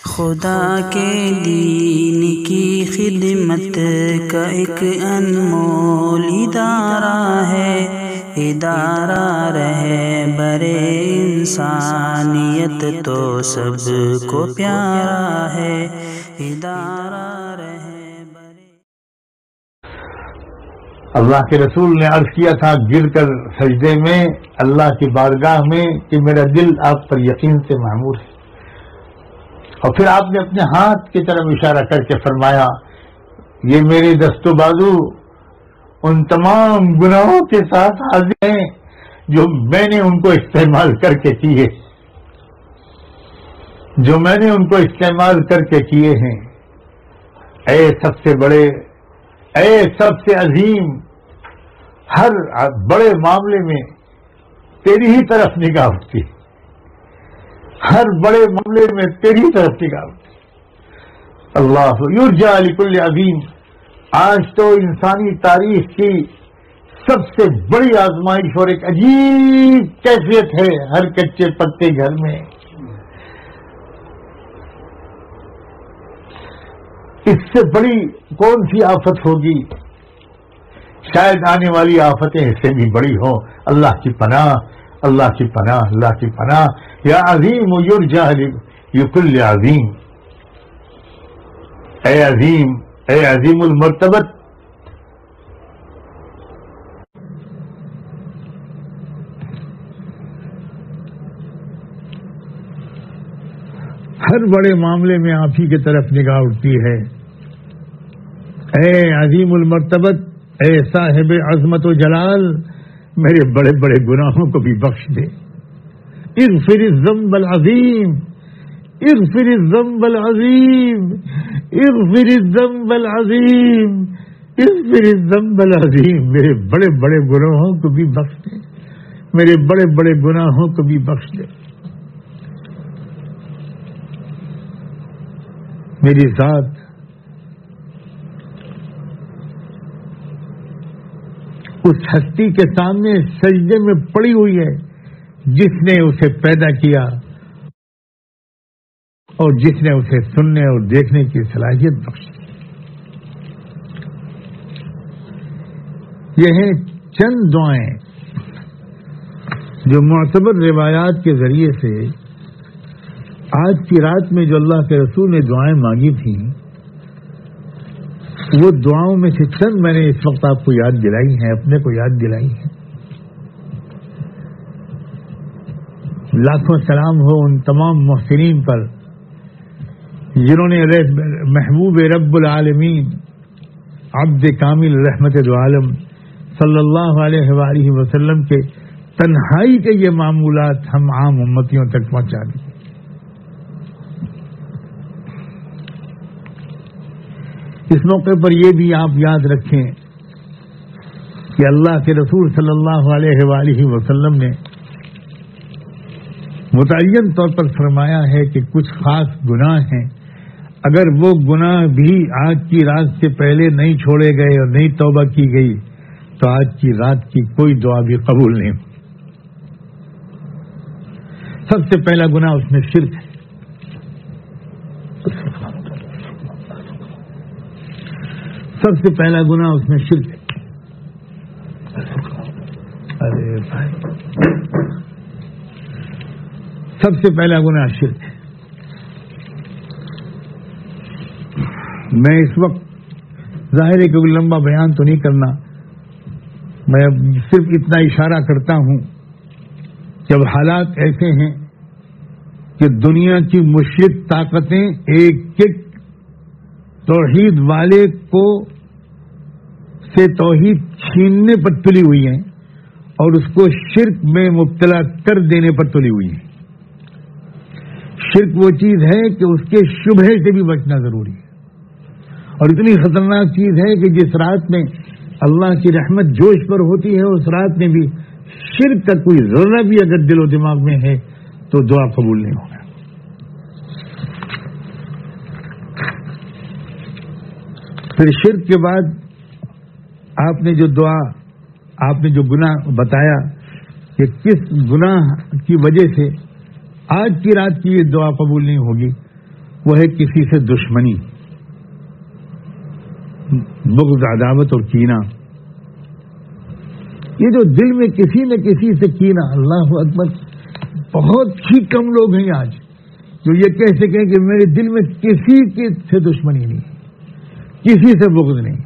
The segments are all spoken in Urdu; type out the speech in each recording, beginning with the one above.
خدا کے دین کی خدمت کا ایک انمول ادارہ ہے، ادارہ رہے برے انسانیت تو سب کو پیارا ہے، ادارہ رہے برے۔ اللہ کے رسول نے عرض کیا تھا گر کر سجدے میں اللہ کی بارگاہ میں کہ میرا دل آپ پر یقین سے معمور ہے، اور پھر آپ نے اپنے ہاتھ کی طرف اشارہ کر کے فرمایا یہ میرے دست و بازو ان تمام گناہوں کے ساتھ حاضر ہیں جو میں نے ان کو استعمال کر کے کیے، ہیں۔ اے سب سے بڑے، اے سب سے عظیم، ہر بڑے معاملے میں تیری ہی طرف نگاہ اٹھتی ہے، ہر بڑے معاملے میں تیری طرف نگاہ اٹھتی ہے۔ اللہ یرجا لکل عظیم، آج تو انسانی تاریخ کی سب سے بڑی آزمائش اور ایک عجیب کیفیت ہے ہر کچے پکے گھر میں۔ اس سے بڑی کون سی آفت ہوگی؟ شاید آنے والی آفتیں اس سے بھی بڑی ہوں۔ اللہ کی پناہ، اللہ کی پناہ، اللہ کی پناہ۔ یا عظیم یرجا لکل عظیم، اے عظیم، اے عظیم المرتبت، ہر بڑے معاملے میں آپ ہی کی طرف نگاہ اٹھتی ہے۔ اے عظیم المرتبت، اے صاحب عظمت و جلال، میرے بڑے بڑے گناہوں کو بھی بخش دے۔ اغفر الذنب العظیم، اغفر الذنب العظیم، اغفر الذنب العظیم، اغفر الذنب العظیم، میرے بڑے بڑے گناہوں کو بھی بخش دے، میرے بڑے بڑے گناہوں کو بھی بخش دے۔ میری ذات اس ہستی کے سامنے سجدے میں پڑی ہوئی ہے جس نے اسے پیدا کیا اور جس نے اسے سننے اور دیکھنے کی صلاحیت بخشی۔ یہ ہیں چند دعائیں جو معتبر روایات کے ذریعے سے آج کی رات میں جو اللہ کے رسول نے دعائیں مانگی تھیں، وہ دعاؤں میں سے چند میں نے اس وقت آپ کو یاد دلائی ہیں، اپنے کو یاد دلائی ہیں۔ لاکھوں سلام ہو ان تمام محسنین پر جنہوں نے محبوب رب العالمین عبد کامل رحمت دو عالم صلی اللہ علیہ وآلہ وسلم کے تنہائی کے یہ معمولات ہم عام امتیوں تک پہنچا دی۔ اس موقع پر یہ بھی آپ یاد رکھیں کہ اللہ کے رسول صلی اللہ علیہ وآلہ وسلم نے متعین طور پر فرمایا ہے کہ کچھ خاص گناہ ہیں، اگر وہ گناہ بھی آج کی رات سے پہلے نہیں چھوڑے گئے اور نہیں توبہ کی گئی تو آج کی رات کی کوئی دعا بھی قبول نہیں ہوگی۔ سب سے پہلا گناہ اس میں شرک ہے۔ سب سے پہلا گناہ اس میں شرک ہے۔ ارے بھائی، سب سے پہلا گناہ شرک ہے۔ میں اس وقت ظاہر ہے کہ لمبا بیان تو نہیں کرنا، میں صرف اتنا اشارہ کرتا ہوں کہ اب حالات ایسے ہیں کہ دنیا کی مشرک طاقتیں ایک ایک توحید والے کو سے توحید چھیننے پر تلی ہوئی ہیں اور اس کو شرک میں مبتلا کر دینے پر تلی ہوئی ہیں۔ شرک وہ چیز ہے کہ اس کے شبہے سے بھی بچنا ضروری ہے، اور اتنی خطرناک چیز ہے کہ جس رات میں اللہ کی رحمت جوش پر ہوتی ہے اس رات میں بھی شرک کا کوئی ذرہ بھی اگر دل و دماغ میں ہے تو دعا قبول نہیں ہوگا۔ پھر شرک کے بعد آپ نے جو دعا، آپ نے جو گناہ بتایا کہ کس گناہ کی وجہ سے آج کی رات کی یہ دعا قبول نہیں ہوگی، وہ ہے کسی سے دشمنی، بغض، عداوت اور کینہ. یہ جو دل میں کسی نہ کسی سے کینہ، اللہ اکبر، بہت ہی کم لوگ ہیں آج جو یہ کہہ سکیں کہ میرے دل میں کسی سے دشمنی نہیں، کسی سے بغض نہیں.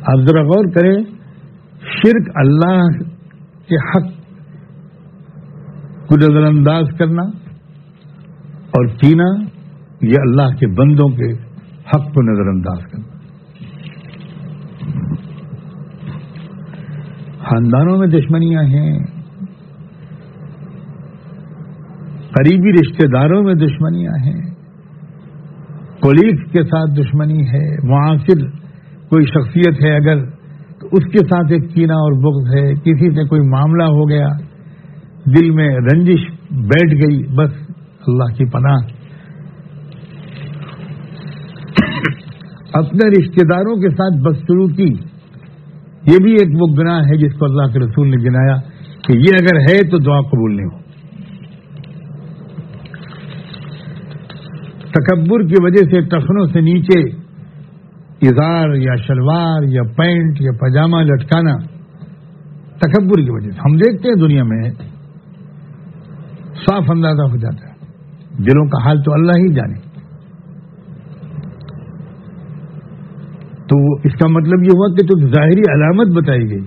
آپ ذرا غور کریں، شرک اللہ کے حق کو نظر انداز کرنا اور کینہ یہ اللہ کے بندوں کے حق کو نظر انداز کرنا. خاندانوں میں دشمنیاں ہیں، قریبی رشتہ داروں میں دشمنیاں ہیں، کولیگز کے ساتھ دشمنی ہے، معاصر کوئی شخصیت ہے اگر تو اس کے ساتھ ایک کینہ اور بغض ہے، کسی سے کوئی معاملہ ہو گیا، دل میں رنجش بیٹھ گئی، بس اللہ کی پناہ. اپنے رشتہ داروں کے ساتھ بدسلوکی یہ بھی ایک وہ گناہ ہے جس کو اللہ کے رسول نے گنایا کہ یہ اگر ہے تو دعا قبول نہیں ہو. تکبر کی وجہ سے ٹخنوں سے نیچے ازار یا شلوار یا پینٹ یا پاجامہ لٹکانا، تکبر کی وجہ سے ہم دیکھتے ہیں دنیا میں، صاف اندازہ ہو جاتا ہے. دلوں کا حال تو اللہ ہی جانے. تو اس کا مطلب یہ ہوا کہ تو ظاہری علامت بتائی گئی،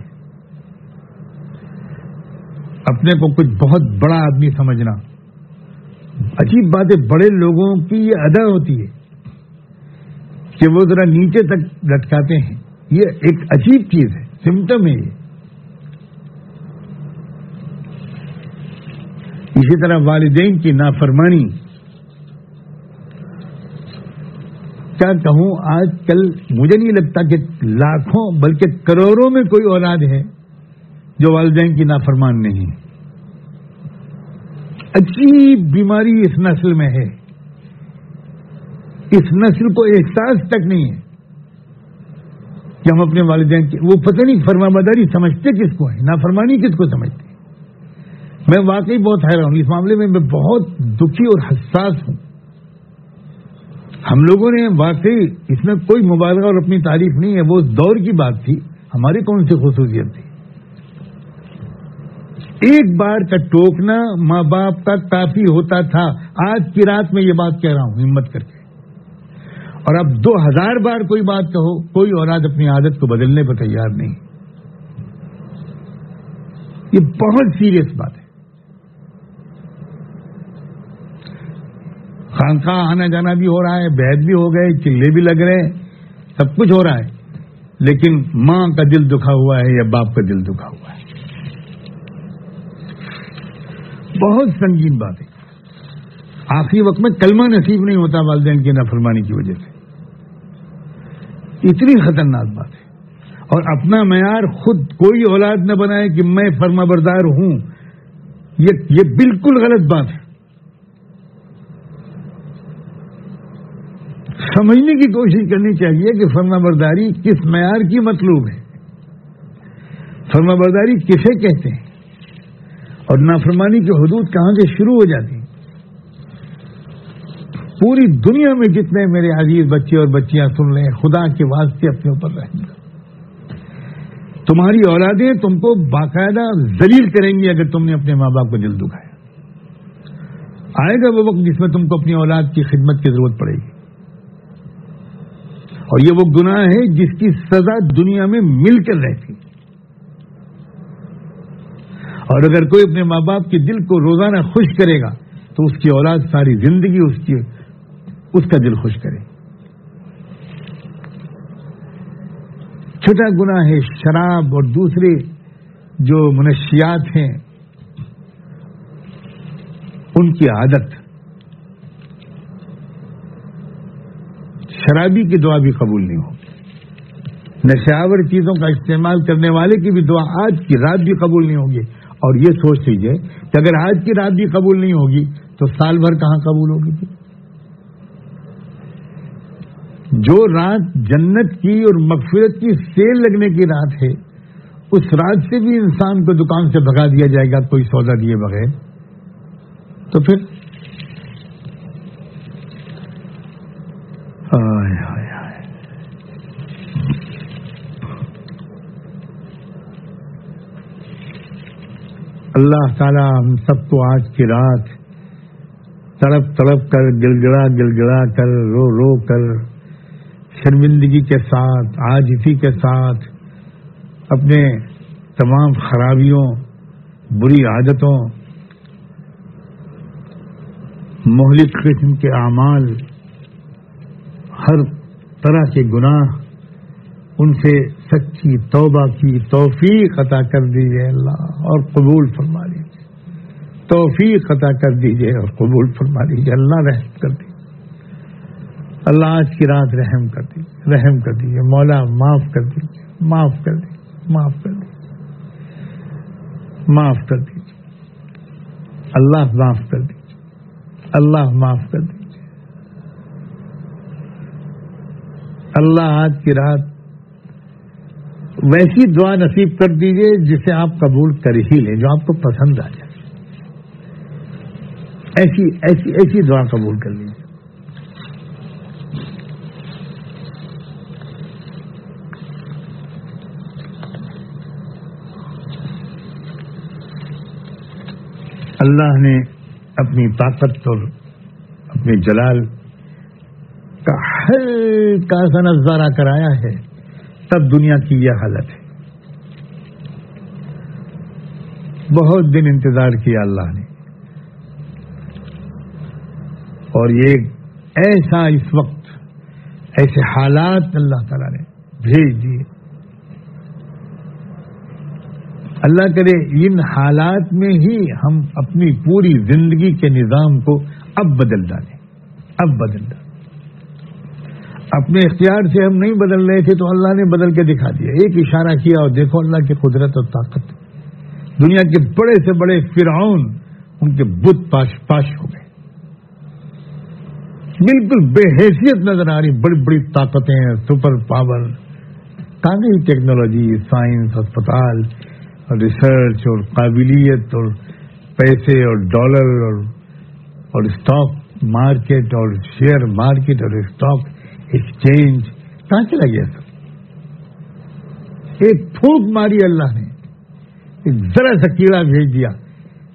اپنے کو کچھ بہت بڑا آدمی سمجھنا. عجیب بات ہے، بڑے لوگوں کی یہ ادا ہوتی ہے کہ وہ ذرا نیچے تک لٹکاتے ہیں. یہ ایک عجیب چیز ہے، سمٹم ہے یہ. اسی طرح والدین کی نافرمانی، کیا کہوں، آج کل مجھے نہیں لگتا کہ لاکھوں بلکہ کروڑوں میں کوئی اولاد ہے جو والدین کی نافرمان نہیں. عجیب بیماری اس نسل میں ہے. اس نسل کو احساس تک نہیں ہے کہ ہم اپنے والدین کی، وہ پتہ نہیں فرمانبرداری سمجھتے کس کو ہے، نافرمانی کس کو سمجھتے. میں واقعی بہت حیران ہوں اس معاملے میں بہت دکھی اور حساس ہوں. ہم لوگوں نے واقعی اس میں کوئی مبالغہ اور اپنی تعریف نہیں ہے، وہ دور کی بات تھی، ہماری کون سی خصوصیت تھی. ایک بار کا ٹوکنا ماں باپ کا کافی ہوتا تھا. آج کی رات میں یہ بات کہہ رہا ہوں ہمت کر کے، اور اب 2000 بار کوئی بات کہو، کوئی اولاد اپنی عادت کو بدلنے پر تیار نہیں. یہ بہت سیریس بات ہے. خانقاہ آنا جانا بھی ہو رہا ہے، بیعت بھی ہو گئے، چلے بھی لگ رہے ہیں، سب کچھ ہو رہا ہے، لیکن ماں کا دل دکھا ہوا ہے یا باپ کا دل دکھا ہوا ہے. بہت سنگین بات ہے. آخری وقت میں کلمہ نصیب نہیں ہوتا والدین کی نافرمانی کی وجہ سے. اتنی خطرناک بات ہے. اور اپنا معیار خود کوئی اولاد نہ بنائے کہ میں فرما بردار ہوں، یہ بالکل غلط بات ہے. سمجھنے کی کوشش کرنی چاہیے کہ فرما برداری کس معیار کی مطلوب ہے، فرما برداری کسے کہتے ہیں، اور نافرمانی کی حدود کہاں سے شروع ہو جاتی ہیں. پوری دنیا میں جتنے میرے عزیز بچے اور بچیاں سن رہے ہیں، خدا کے واسطے اپنے اوپر رحم کرو. تمہاری اولادیں تم کو باقاعدہ ذلیل کریں گی اگر تم نے اپنے ماں باپ کو دل دکھایا. آئے گا وہ وقت جس میں تم کو اپنی اولاد کی خدمت کی ضرورت پڑے گی، اور یہ وہ گناہ ہے جس کی سزا دنیا میں مل کر رہتی. اور اگر کوئی اپنے ماں باپ کے دل کو روزانہ خوش کرے گا تو اس کی اولاد ساری زندگی اس کا دل خوش کرے. چھوٹا گناہ ہے شراب اور دوسرے جو منشیات ہیں ان کی عادت. شرابی کی دعا بھی قبول نہیں ہوگی، نشاور چیزوں کا استعمال کرنے والے کی بھی دعا آج کی رات بھی قبول نہیں ہوگی. اور یہ سوچ لیجئے کہ اگر آج کی رات بھی قبول نہیں ہوگی تو سال بھر کہاں قبول ہوگی. جو رات جنت کی اور مغفرت کی سیل لگنے کی رات ہے، اس رات سے بھی انسان کو دکان سے بھگا دیا جائے گا کوئی سودا دیے بغیر، تو پھر اللہ تعالیٰ ہم سب کو آج کی رات تڑپ تڑپ کر گڑگڑا کر رو کر شرمندگی کے ساتھ عاجزی کے ساتھ اپنے تمام خرابیوں بری عادتوں مہلک قسم کے اعمال ہر طرح کے گناہ ان سے سچی توبہ کی توفیق عطا کر دیجیے اللہ اور قبول فرما لیجیے. توفیق عطا کر دیجیے اور قبول فرما لیجیے. اللہ رحم کر دیجیے. اللہ آج کی رات رحم کر دیجیے. رحم کر دیجیے. مولا معاف کر دیجیے. معاف کر دیجیے. معاف کر دیجیے. معاف کر دیجیے. اللہ معاف کر دیجیے. اللہ معاف کر دیجیے. اللہ آج کی رات ویسی دعا نصیب کر دیجیے جسے آپ قبول کر ہی لیں, جو آپ کو پسند آ جائے. ایسی دعا قبول کر لیجیے. اللہ نے اپنی طاقت اور اپنے جلال کا ہلکا سا نظارہ کرایا ہے, تب دنیا کی یہ حالت ہے. بہت دن انتظار کیا اللہ نے, اور یہ ایسا اس وقت ایسے حالات اللہ تعالیٰ نے بھیج دیے. اللہ کرے ان حالات میں ہی ہم اپنی پوری زندگی کے نظام کو اب بدل ڈالیں. اپنے اختیار سے ہم نہیں بدل رہے تھے تو اللہ نے بدل کے دکھا دیا. ایک اشارہ کیا اور دیکھو اللہ کی قدرت اور طاقت. دنیا کے بڑے سے بڑے فرعون ان کے بت پاش ہو گئے. بالکل بے حیثیت نظر آ رہی بڑی بڑی طاقتیں, سپر پاور, کافی ٹیکنالوجی, سائنس, اسپتال اور ریسرچ اور قابلیت اور پیسے اور ڈالر اور اسٹاک مارکیٹ اور شیئر مارکیٹ اور اسٹاک ایکسچینج کہاں چلا گیا سر؟ ایک پھونک ماری اللہ نے, ایک ذرا سا کیڑا بھیج دیا,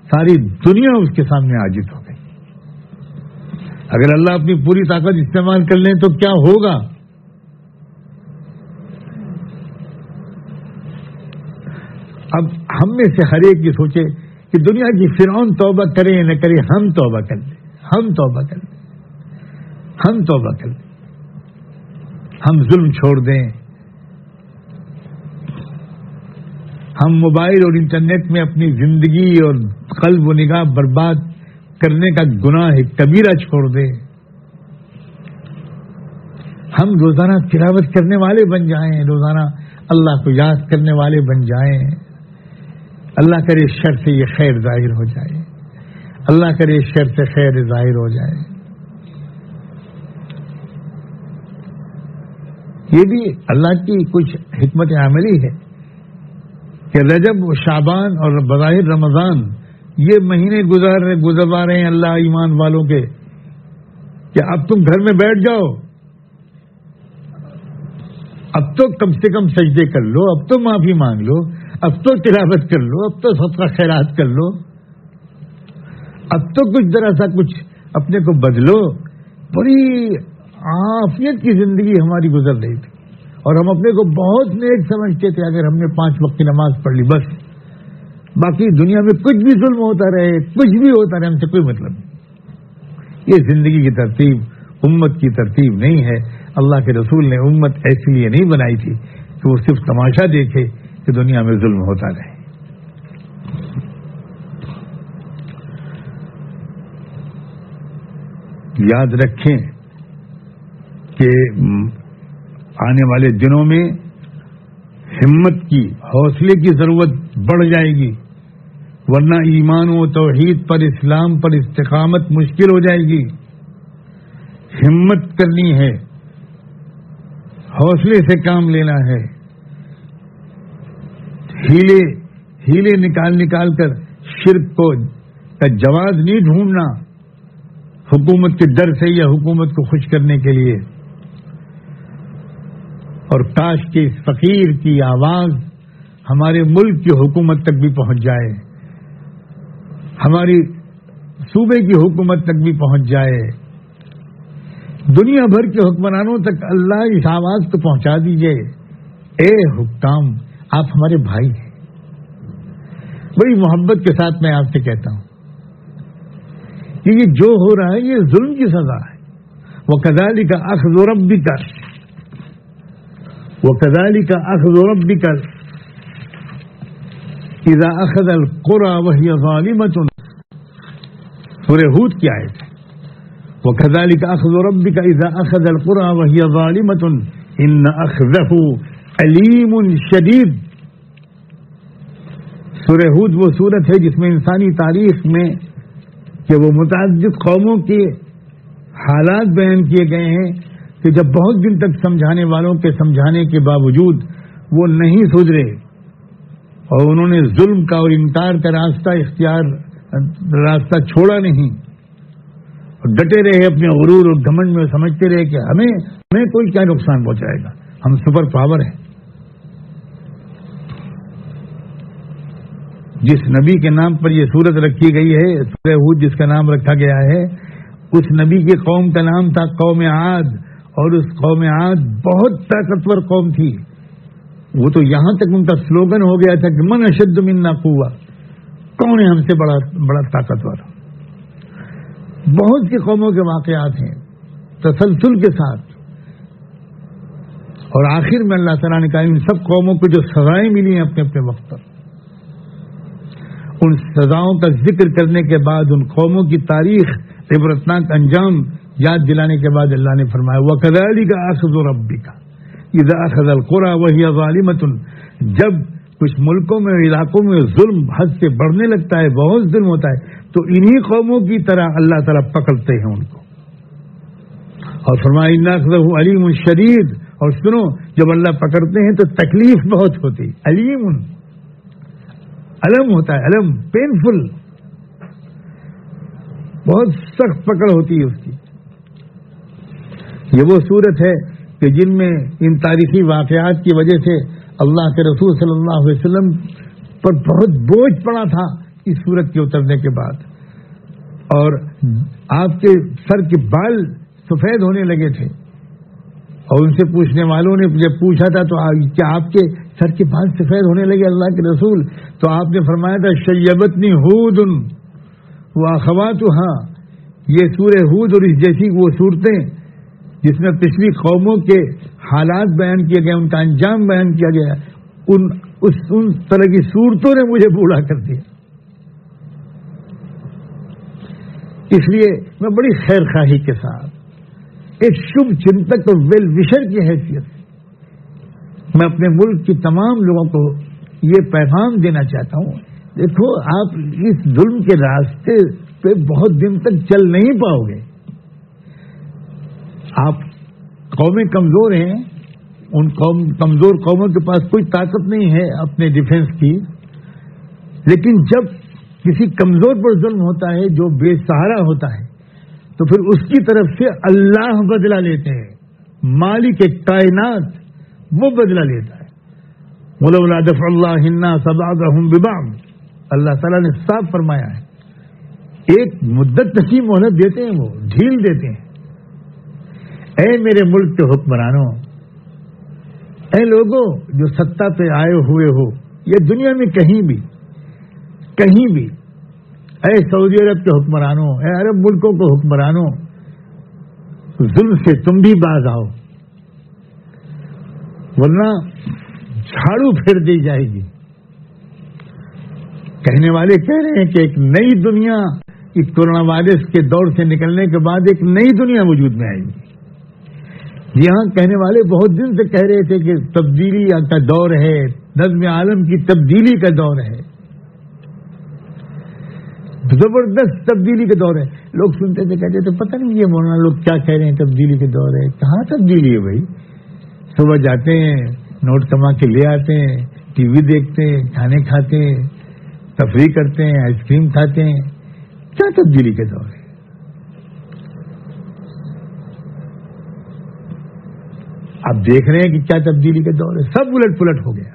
ساری دنیا اس کے سامنے عاجز ہو گئی. اگر اللہ اپنی پوری طاقت استعمال کر لیں تو کیا ہوگا؟ اب ہم میں سے ہر ایک یہ سوچے کہ دنیا کی فرعون توبہ کرے یا نہ کرے, ہم توبہ کر لیں. ہم توبہ کر لیں. ہم ظلم چھوڑ دیں. ہم موبائل اور انٹرنیٹ میں اپنی زندگی اور قلب و نگاہ برباد کرنے کا گناہ کبیرہ چھوڑ دیں. ہم روزانہ تلاوت کرنے والے بن جائیں, روزانہ اللہ کو یاد کرنے والے بن جائیں. اللہ کرے شر سے یہ خیر ظاہر ہو جائے. اللہ کرے شر سے خیر ظاہر ہو جائے. یہ بھی اللہ کی کچھ حکمت عملی ہے کہ رجب و شعبان اور بظاہر رمضان یہ مہینے گزروا رہے ہیں اللہ ایمان والوں کے, کہ اب تم گھر میں بیٹھ جاؤ, اب تو کم سے کم سجدے کر لو, اب تو معافی مانگ لو, اب تو تلاوت کر لو, اب تو صدقہ خیرات کر لو, اب تو کچھ ذرا سا کچھ اپنے کو بدلو. بڑی عافیت کی زندگی ہماری گزر رہی تھی اور ہم اپنے کو بہت نیک سمجھتے تھے اگر ہم نے 5 وقت کی نماز پڑھ لی بس, باقی دنیا میں کچھ بھی ظلم ہوتا رہے, کچھ بھی ہوتا رہے, ہم سے کوئی مطلب نہیں. یہ زندگی کی ترتیب امت کی ترتیب نہیں ہے. اللہ کے رسول نے امت ایسے لیے نہیں بنائی تھی کہ وہ صرف تماشا دیکھے کہ دنیا میں ظلم ہوتا رہے. یاد رکھیں کہ آنے والے دنوں میں ہمت کی, حوصلے کی ضرورت بڑھ جائے گی, ورنہ ایمان و توحید پر, اسلام پر استقامت مشکل ہو جائے گی. ہمت کرنی ہے, حوصلے سے کام لینا ہے. ہیلے نکال کر شرک کو کا جواز نہیں ڈھونڈنا حکومت کے ڈر سے یا حکومت کو خوش کرنے کے لیے. اور کاش کہ اس فقیر کی آواز ہمارے ملک کی حکومت تک بھی پہنچ جائے، ہماری صوبے کی حکومت تک بھی پہنچ جائے، دنیا بھر کے حکمرانوں تک اللہ اس آواز کو پہنچا دیجئے، اے حکام آپ ہمارے بھائی ہیں۔ بڑی محبت کے ساتھ میں آپ سے کہتا ہوں کہ یہ جو ہو رہا ہے یہ ظلم کی سزا ہے۔ وَكَذَلِكَ أَخْذُ رَبِّكَ إِذَا أَخَذَ الْقُرَى وَهِيَ ظَالِمَةٌ، سورہ ہود کی آیت ہے، وَكَذَلِكَ أَخْذُ رَبِّكَ إِذَا أَخَذَ الْقُرَى وَهِيَ ظَالِمَةٌ إِنَّ أَخْذَهُ أَلِيمٌ شَدِيدٌ۔ سورہ ہود وہ سورت ہے جس میں انسانی تاریخ میں کہ وہ متعدد قوموں کے حالات بیان کیے گئے ہیں کہ جب بہت دن تک سمجھانے والوں کے سمجھانے کے باوجود وہ نہیں سدھرے اور انہوں نے ظلم کا اور انکار کا راستہ چھوڑا نہیں اور ڈٹے رہے اپنے غرور اور گھمنڈ میں، سمجھتے رہے کہ ہمیں کوئی کیا نقصان پہنچائے گا، ہم سپر پاور ہیں۔ جس نبی کے نام پر یہ سورت رکھی گئی ہے، سورہ ہود جس کا نام رکھا گیا ہے، اس نبی کی قوم کا نام تھا قوم عاد، اور اس قوم عاد بہت طاقتور قوم تھی۔ وہ تو یہاں تک ان کا سلوگن ہو گیا تھا کہ من اشد منا قوہ، کون ہے ہم سے بڑا طاقتور۔ بہت سی قوموں کے واقعات ہیں تسلسل کے ساتھ، اور آخر میں اللہ تعالیٰ نے کہا ان سب قوموں کو جو سزائیں ملی ہیں اپنے اپنے وقت پر، ان سزاؤں کا ذکر کرنے کے بعد ان قوموں کی تاریخ عبرتناک انجام یاد دلانے کے بعد اللہ نے فرمایا وَكَذَلِكَ أَخْذُ رَبِّكَ إِذَا أَخَذَ الْقُرَى وَهِيَ ظَالِمَةٌ، جب کچھ ملکوں میں علاقوں میں ظلم حد سے بڑھنے لگتا ہے، بہت ظلم ہوتا ہے، تو انہی قوموں کی طرح اللہ تعالیٰ پکڑتے ہیں ان کو، اور فرمایا إِنَّ أَخْذَهُ عَلِيمٌ شَدِيدٌ، اور سنو جب اللہ پکڑتے ہیں تو تکلیف بہت ہوتی، علیم علم ہوتا ہے، علم پینفل، بہت سخت پکڑ ہوتی ہے اس کی۔ یہ وہ صورت ہے کہ جن میں ان تاریخی واقعات کی وجہ سے اللہ کے رسول صلی اللہ علیہ وسلم پر بہت بوجھ پڑا تھا اس صورت کے اترنے کے بعد، اور آپ کے سر کے بال سفید ہونے لگے تھے، اور ان سے پوچھنے والوں نے جب پوچھا تھا تو کیا آپ کے سر کے بال سفید ہونے لگے اللہ کے رسول؟ تو آپ نے فرمایا تھا شیبتنی ہود واخواتھا، یہ سورہ ہود اور اس جیسی وہ صورتیں جس میں پچھلی قوموں کے حالات بیان کیے گئے، ان کا انجام بیان کیا گیا، ان طرح کی صورتوں نے مجھے بوڑھا کر دیا۔ اس لیے میں بڑی خیر خواہی کے ساتھ ایک شبھ چنتک اور ویل وشر کی حیثیت سے میں اپنے ملک کے تمام لوگوں کو یہ پیغام دینا چاہتا ہوں، دیکھو آپ اس ظلم کے راستے پہ بہت دن تک چل نہیں پاؤ گے۔ آپ قومیں کمزور ہیں، ان کمزور قوموں کے پاس کوئی طاقت نہیں ہے اپنے ڈیفنس کی، لیکن جب کسی کمزور پر ظلم ہوتا ہے جو بے سہارا ہوتا ہے تو پھر اس کی طرف سے اللہ بدلہ لیتے ہیں، مالک کائنات وہ بدلہ لیتا ہے۔ وَلَوْلَا دَفْعُ اللَّهِ النَّاسَ بَعْضَهُم بِبَعْضٍ، اللہ تعالیٰ نے صاف فرمایا ہے، ایک مدت نصیب مہلت دیتے ہیں، وہ ڈھیل دیتے ہیں۔ اے میرے ملک کے حکمرانوں، اے لوگوں جو سطح پہ آئے ہوئے ہو یا دنیا میں کہیں بھی، اے سعودی عرب کے حکمرانوں، اے عرب ملکوں کے حکمرانوں، ظلم سے تم بھی باز آؤ، ورنہ جھاڑو پھیر دی جائے گی۔ کہنے والے کہہ رہے ہیں کہ ایک نئی دنیا اس کورونا وائرس کے دور سے نکلنے کے بعد ایک نئی دنیا وجود میں آئے گی۔ یہاں کہنے والے بہت دن سے کہہ رہے تھے کہ تبدیلی کا دور ہے، نظم عالم کی تبدیلی کا دور ہے، زبردست تبدیلی کے دور ہے۔ لوگ سنتے تھے، کہتے تھے پتہ نہیں یہ مولانا لوگ کیا کہہ رہے ہیں، تبدیلی کے دور ہے۔ کہاں تبدیلی ہے بھائی؟ صبح جاتے ہیں، نوٹ کما کے لے آتے ہیں، ٹی وی دیکھتے ہیں، کھانے کھاتے ہیں، تفریح کرتے ہیں، آئس کریم کھاتے ہیں، کیا تبدیلی کے دور ہے؟ آپ دیکھ رہے ہیں کہ کیا تبدیلی کا دور ہے، سب الٹ پلٹ ہو گیا.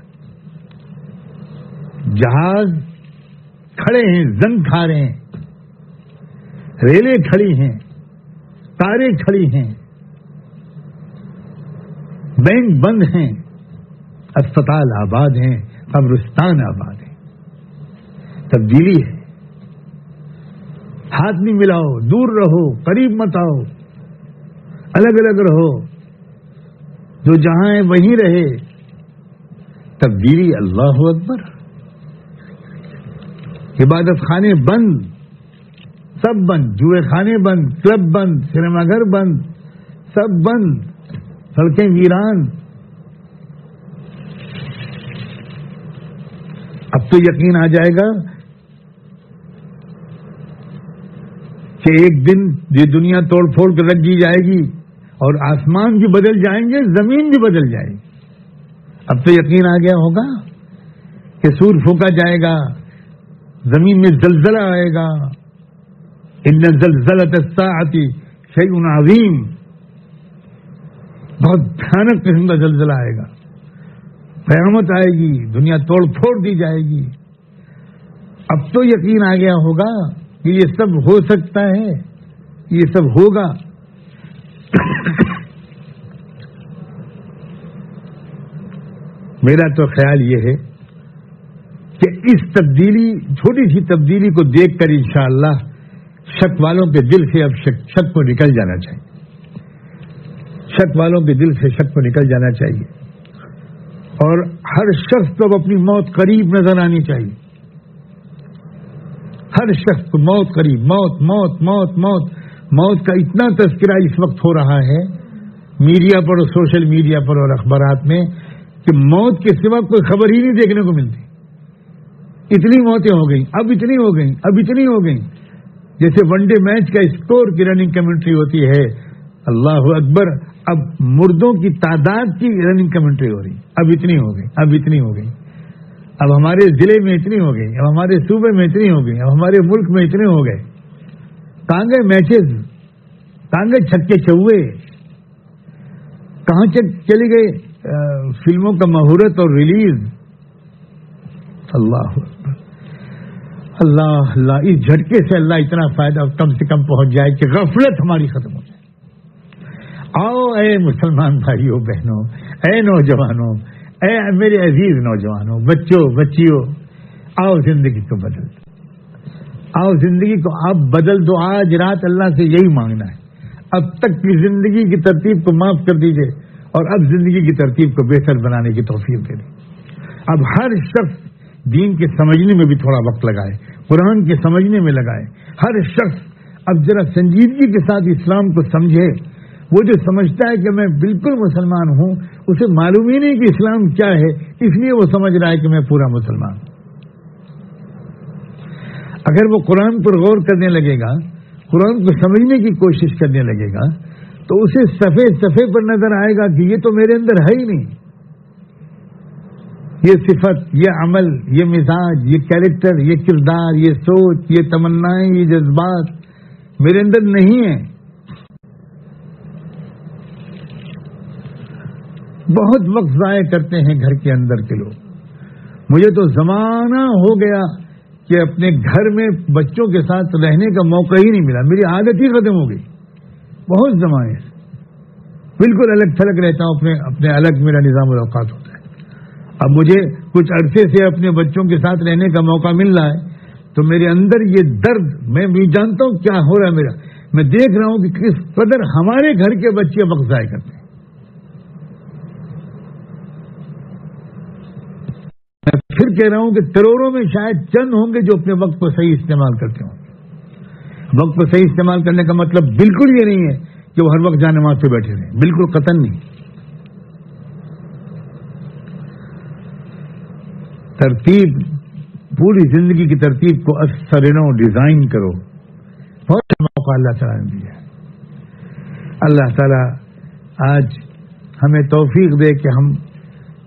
جہاز کھڑے ہیں، زنگ کھا رہے ہیں، ریلیں کھڑی ہیں، کاریں کھڑی ہیں، بینک بند ہیں، اسپتال آباد ہیں، قبرستان آباد ہیں. تبدیلی ہے. ہاتھ نہیں ملاؤ، دور رہو، قریب مت آؤ، الگ الگ رہو، جو جہاں ہے وہیں رہے. تبدیلی. اللہ اکبر. عبادت خانے بند، سب بند، جوئے خانے بند، کلب بند، سنیما گھر بند، سب بند، سڑکیں ویران. اب تو یقین آ جائے گا کہ ایک دن یہ دنیا توڑ پھوڑ کر رکھ دی جائے گی اور آسمان بھی بدل جائیں گے، زمین بھی بدل جائے گی. اب تو یقین آ گیا ہوگا کہ سور پھونکا جائے گا، زمین میں زلزلہ آئے گا. ان زلزلۃ الساعۃ شیء عظیم. بہت بھیانک قسم کا زلزلہ آئے گا، قیامت آئے گی، دنیا توڑ پھوڑ دی جائے گی. اب تو یقین آ گیا ہوگا کہ یہ سب ہو سکتا ہے، یہ سب ہوگا. میرا تو خیال یہ ہے کہ اس تبدیلی، چھوٹی سی تبدیلی کو دیکھ کر انشاءاللہ شک والوں کے دل سے اب شک کو نکل جانا چاہیے. شک والوں کے دل سے شک کو نکل جانا چاہیے اور ہر شخص کو اب اپنی موت قریب نظر آنی چاہیے. ہر شخص کو موت قریب. موت موت موت موت موت کا اتنا تذکرہ اس وقت ہو رہا ہے میڈیا پر اور سوشل میڈیا پر اور اخبارات میں کہ موت کے سوا کوئی خبر ہی نہیں دیکھنے کو ملتی. اتنی موتیں ہو گئیں، اب اتنی ہو گئیں، اب اتنی ہو گئیں. جیسے ون ڈے میچ کا اسکور کی رننگ کمنٹری ہوتی ہے. اللہ اکبر. اب مردوں کی تعداد کی رننگ کمنٹری ہو رہی. اب اتنی ہو گئی، اب اتنی ہو گئی. اب ہمارے ضلع میں اتنی ہو گئی، اب ہمارے صوبے میں اتنی ہو گئی، اب ہمارے ملک میں اتنے ہو گئے. کہاں گئے میچز؟ کہاں گئے چھکے چوے؟ کہاں چلی گئی فلموں کا مہورت اور ریلیز؟ اللہ اللہ اللہ. اس جھٹکے سے اللہ اتنا فائدہ کم سے کم پہنچ جائے کہ غفلت ہماری ختم ہو جائے. آؤ اے مسلمان بھائیوں بہنوں، اے نوجوانوں، اے میرے عزیز نوجوانوں، بچوں بچیوں، آؤ زندگی کو بدل دو. آؤ زندگی کو آپ بدل دو. آج رات اللہ سے یہی مانگنا ہے. اب تک کی زندگی کی ترتیب کو معاف کر دیجئے اور اب زندگی کی ترتیب کو بہتر بنانے کی توفیق دے دیں. اب ہر شخص دین کے سمجھنے میں بھی تھوڑا وقت لگائے، قرآن کے سمجھنے میں لگائے. ہر شخص اب ذرا سنجیدگی کے ساتھ اسلام کو سمجھے. وہ جو سمجھتا ہے کہ میں بالکل مسلمان ہوں، اسے معلوم ہی نہیں کہ اسلام کیا ہے، اس لیے وہ سمجھ رہا ہے کہ میں پورا مسلمان ہوں. اگر وہ قرآن پر غور کرنے لگے گا، قرآن کو سمجھنے کی کوشش کرنے لگے گا، تو اسے صفحے صفحے پر نظر آئے گا کہ یہ تو میرے اندر ہے ہی نہیں. یہ صفت، یہ عمل، یہ مزاج، یہ کیریکٹر، یہ کردار، یہ سوچ، یہ تمنائیں، یہ جذبات میرے اندر نہیں ہیں. بہت وقت ضائع کرتے ہیں گھر کے اندر کے لوگ. مجھے تو زمانہ ہو گیا کہ اپنے گھر میں بچوں کے ساتھ رہنے کا موقع ہی نہیں ملا. میری عادت ہی ختم ہو گئی. بہت زمانے سے بالکل الگ تھلگ رہتا ہوں، اپنے الگ میرا نظام الاوقات ہوتا ہے. اب مجھے کچھ عرصے سے اپنے بچوں کے ساتھ رہنے کا موقع مل رہا ہے تو میرے اندر یہ درد، میں بھی جانتا ہوں کیا ہو رہا ہے میرا. میں دیکھ رہا ہوں کہ کس قدر ہمارے گھر کے بچے وقت ضائع کرتے ہیں. میں پھر کہہ رہا ہوں کہ کروڑوں میں شاید چند ہوں گے جو اپنے وقت کو صحیح استعمال کرتے ہوں. وقت کو صحیح استعمال کرنے کا مطلب بالکل یہ نہیں ہے کہ وہ ہر وقت جانے نماز پہ بیٹھے رہیں، بالکل قطعاً نہیں. ترتیب، پوری زندگی کی ترتیب کو اثرنو ڈیزائن کرو. بہت موقع اللہ تعالیٰ نے دیا ہے. اللہ تعالیٰ آج ہمیں توفیق دے کہ ہم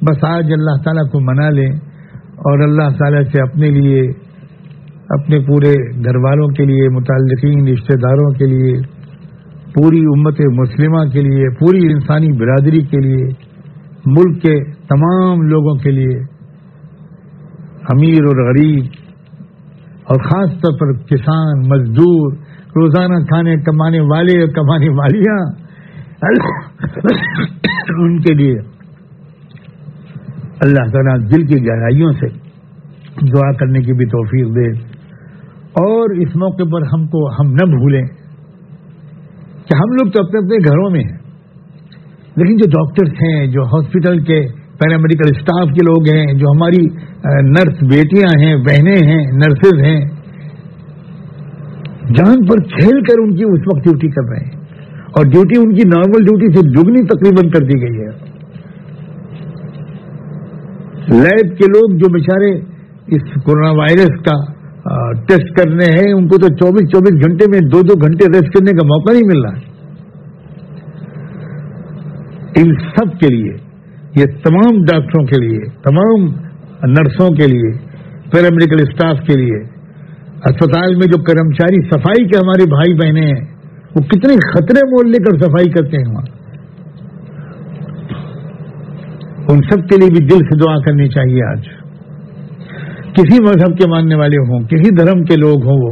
بس آج اللہ تعالیٰ کو منا لیں اور اللہ تعالیٰ سے اپنے لیے، اپنے پورے گھر والوں کے لیے، متعلقین رشتہ داروں کے لیے پوری امت مسلمہ کے لیے، پوری انسانی برادری کے لیے، ملک کے تمام لوگوں کے لیے، امیر اور غریب، اور خاص طور پر کسان، مزدور، روزانہ کھانے کمانے والے اور کمانے والیاں، ان کے لیے اللہ تعالیٰ دل کی گہرائیوں سے دعا کرنے کی بھی توفیق دے۔ اور اس موقع پر ہم نہ بھولیں کہ ہم لوگ تو اپنے اپنے گھروں میں ہیں، لیکن جو ڈاکٹرز ہیں، جو ہاسپٹل کے پیرامیڈیکل اسٹاف کے لوگ ہیں، جو ہماری نرس بیٹیاں ہیں، بہنیں ہیں، نرسز ہیں، جان پر کھیل کر ان کی اس وقت ڈیوٹی کر رہے ہیں، اور ڈیوٹی ان کی نارمل ڈیوٹی سے دگنی تقریباً کر دی گئی ہے۔ لیب کے لوگ جو بیچارے اس کورونا وائرس کا ٹیسٹ کرنے ہیں، ان کو تو 24 گھنٹے میں 2 گھنٹے ریسٹ کرنے کا موقع نہیں مل رہا ہے۔ ان سب کے لیے، یہ تمام ڈاکٹروں کے لیے، تمام نرسوں کے لیے، پیرامیڈیکل اسٹاف کے لیے، اسپتال میں جو کرمچاری صفائی کے ہمارے بھائی بہنیں ہیں، وہ کتنے خطرے مول لے کر صفائی کرتے ہیں وہاں، ان سب کے لیے بھی دل سے دعا کرنی چاہیے۔ آج کسی مذہب کے ماننے والے ہوں، کسی دھرم کے لوگ ہوں، وہ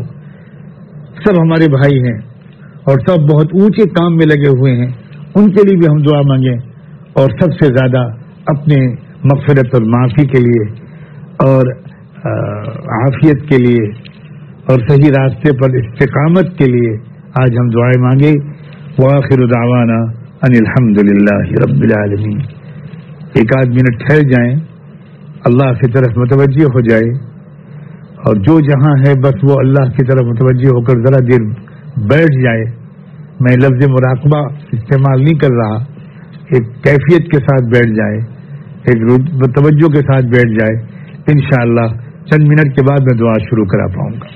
سب ہمارے بھائی ہیں اور سب بہت اونچے کام میں لگے ہوئے ہیں، ان کے لیے بھی ہم دعا مانگیں، اور سب سے زیادہ اپنے مغفرت اور معافی کے لیے اور عافیت کے لیے اور صحیح راستے پر استقامت کے لیے آج ہم دعائیں مانگیں۔ وآخر دعوانا ان الحمد للہ رب العالمین۔ ایک آدھ منٹ ٹھہر جائیں، اللہ کی طرف متوجہ ہو جائے، اور جو جہاں ہے بس وہ اللہ کی طرف متوجہ ہو کر ذرا دیر بیٹھ جائے۔ میں لفظ مراقبہ استعمال نہیں کر رہا، ایک کیفیت کے ساتھ بیٹھ جائے، ایک توجہ کے ساتھ بیٹھ جائے، انشاءاللہ چند منٹ کے بعد میں دعا شروع کرا پاؤں گا۔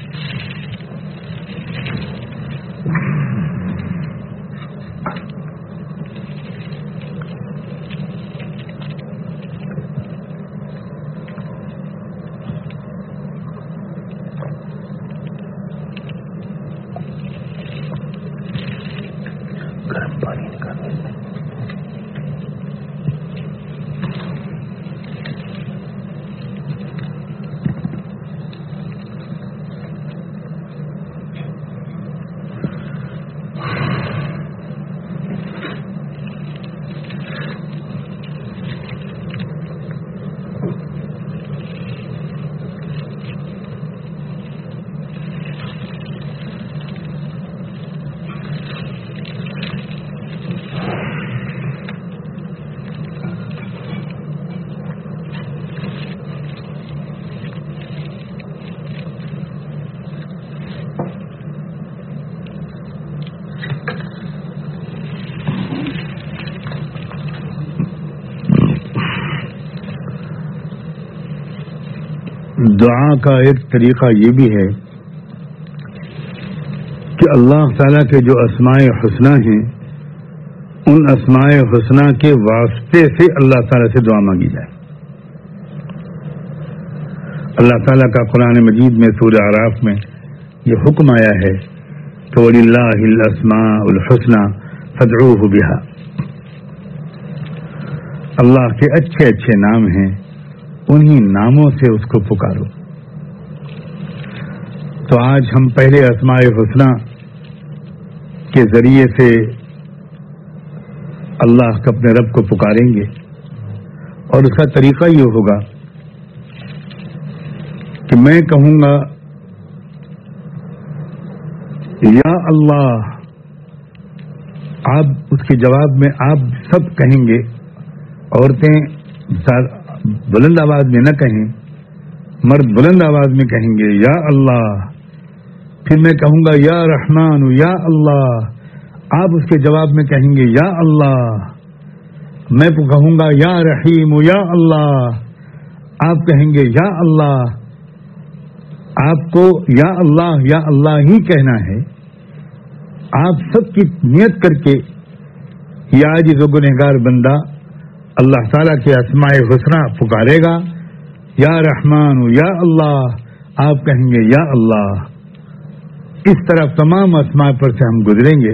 دعا کا ایک طریقہ یہ بھی ہے کہ اللہ تعالیٰ کے جو اسماء حسنہ ہیں، ان اسماء حسنہ کے واسطے سے اللہ تعالیٰ سے دعا مانگی جائے۔ اللہ تعالیٰ کا قرآن مجید میں سورہ اعراف میں یہ حکم آیا ہے کہ وَلِلَّهِ الْأَسْمَاءُ الْحُسْنَى فَادْعُوهُ بِهَا، اللہ کے اچھے اچھے نام ہیں، انہی ناموں سے اس کو پکارو۔ تو آج ہم پہلے اسماء حسنہ کے ذریعے سے اللہ کے اپنے رب کو پکاریں گے، اور اس کا طریقہ یہ ہوگا کہ میں کہوں گا یا اللہ، آپ اس کے جواب میں آپ سب کہیں گے، عورتیں بلند آواز میں نہ کہیں، مرد بلند آواز میں کہیں گے یا اللہ، پھر میں کہوں گا یا رحمان یا اللہ، آپ اس کے جواب میں کہیں گے یا اللہ، میں کہوں گا یا رحیم یا اللہ، آپ کہیں گے یا اللہ۔ آپ کو یا اللہ ہی کہنا ہے۔ آپ سب کی نیت کر کے یہ عاجز و گنہگار بندہ اللہ تعالیٰ کے اسماء حسنہ پکارے گا، یا رحمان یا اللہ، آپ کہیں گے یا اللہ۔ اس طرح تمام اسماء پر سے ہم گزریں گے،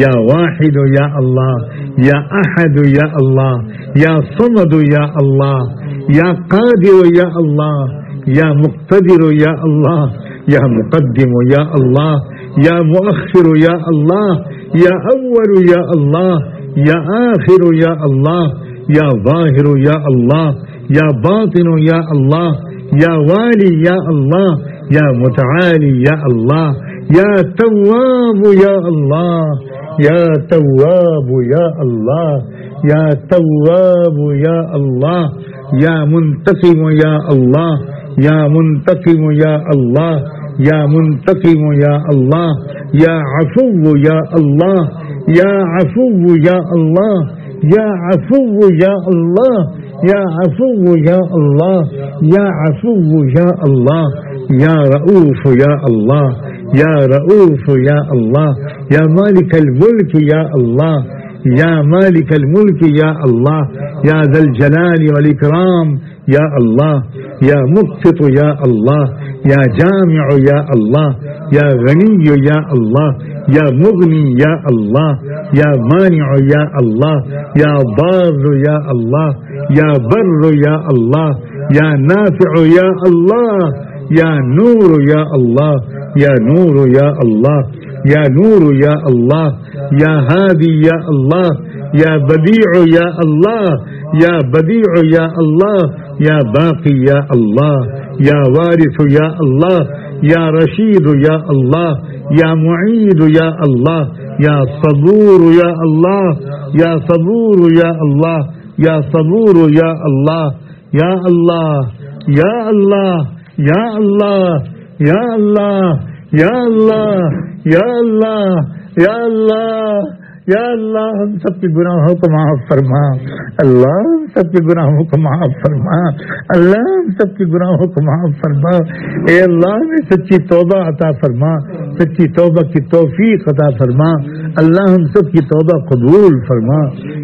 یا واحد یا اللہ، یا احد یا اللہ، یا صمد یا اللہ، یا قادر یا اللہ، یا مقتدر یا اللہ، یا مقدم یا اللہ، یا مؤخر یا اللہ، یا اول یا اللہ، یا آخر یا اللہ، یا ظاہر یا اللہ، یا باطن یا اللہ، یا والی یا اللہ، یا متعالی یا اللہ، یا تواب یا اللہ، یا تواب یا اللہ، یا تواب یا اللہ، یا منتقم یا اللہ، یا منتقم یا اللہ، یا منتقم یا اللہ، یا عفو یا اللہ، یا عفو یا اللہ، یا عفو یا اللہ، یا عفو یا اللہ، یا عفو یا اللہ، یا رؤوف یا اللہ، یا رؤوف یا اللہ، یا مالک الملک یا اللہ، یا مالک الملک یا اللہ، یا ذا الجلال والاکرام یا اللہ، یا مقسط یا اللہ، یا جامع یا اللہ، یا غنی یا اللہ، یا مغنی یا اللہ، یا مانع یا اللہ، یا ضار یا اللہ، یا بر یا اللہ، یا نافع یا اللہ، یا نور یا اللہ، یا نور یا اللہ، یا نور یا اللہ، یا ہادی یا اللہ، یا بدیع یا اللہ، یا بدیع یا اللہ، یا باقی یا اللہ، یا وارث یا اللہ، یا رشید یا اللہ، یا معید یا اللہ، یا صبور یا اللہ، یا صبور یا اللہ، یا صبور یا اللہ، یا اللہ، یا اللہ، یا اللہ، یا اللہ، یا اللہ، یا اللہ، یا اللہ، یا اللہ، ہم سب کے گناہوں کو معاف فرما، اللہ ہم سب کے گناہوں کو معاف فرما، اللہ ہم سب کے گناہوں کو معاف فرما، اے اللہ میں سچی توبہ عطا فرما، سچی توبہ کی توفیق عطا فرما، اللہ ہم سب کی توبہ قبول فرما،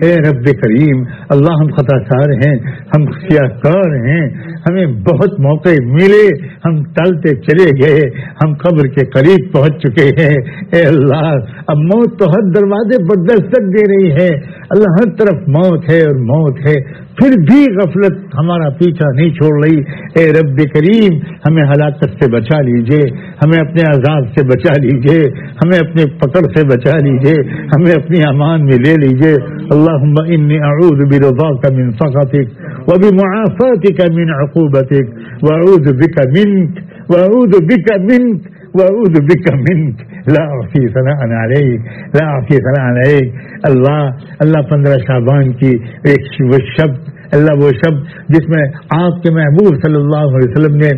اے رب کریم، اللہ ہم خطا کار ہیں، ہم سیاہ کار ہیں، ہمیں بہت موقع ملے، ہم ٹلتے چلے گئے، ہم قبر کے قریب پہنچ چکے ہیں، اے اللہ اب موت تو ہر دروازے پر دستک دے رہی ہے، اللہ ہر طرف موت ہے اور موت ہے، پھر بھی غفلت ہمارا پیچھا نہیں چھوڑ رہی، اے رب کریم ہمیں ہلاکت سے بچا لیجئے، ہمیں اپنے عذاب سے بچا لیجئے، ہمیں اپنے پکڑ سے بچا لیجئے، ہمیں اپنی امان میں لے لیجئے، اللہم انی اعوذ برضاک من سخطک وبمعافاتک من عقوبتک واعوذ بک منک واعوذ بک منک واعوذ بک منک لا احصی ثناء علیک لا احصی ثناء علیک۔ اللہ 15 شعبان کی ایک وہ شب، اللہ وہ شب جس میں آپ کے محبوب صلی اللہ علیہ وسلم نے